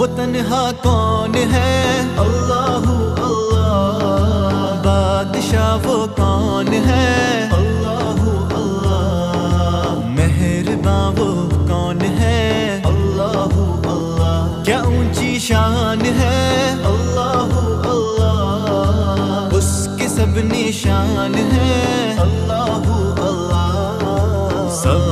वो तन्हा कौन है? अल्लाहू अल्लाह। बादशाह वो कौन है? अल्लाहू अल्लाह। मेहरबान वो कौन है? अल्लाहू अल्लाह। क्या ऊंची शान है? अल्लाहू अल्लाह। उसके सब निशान है? अल्लाहू अल्लाह। सब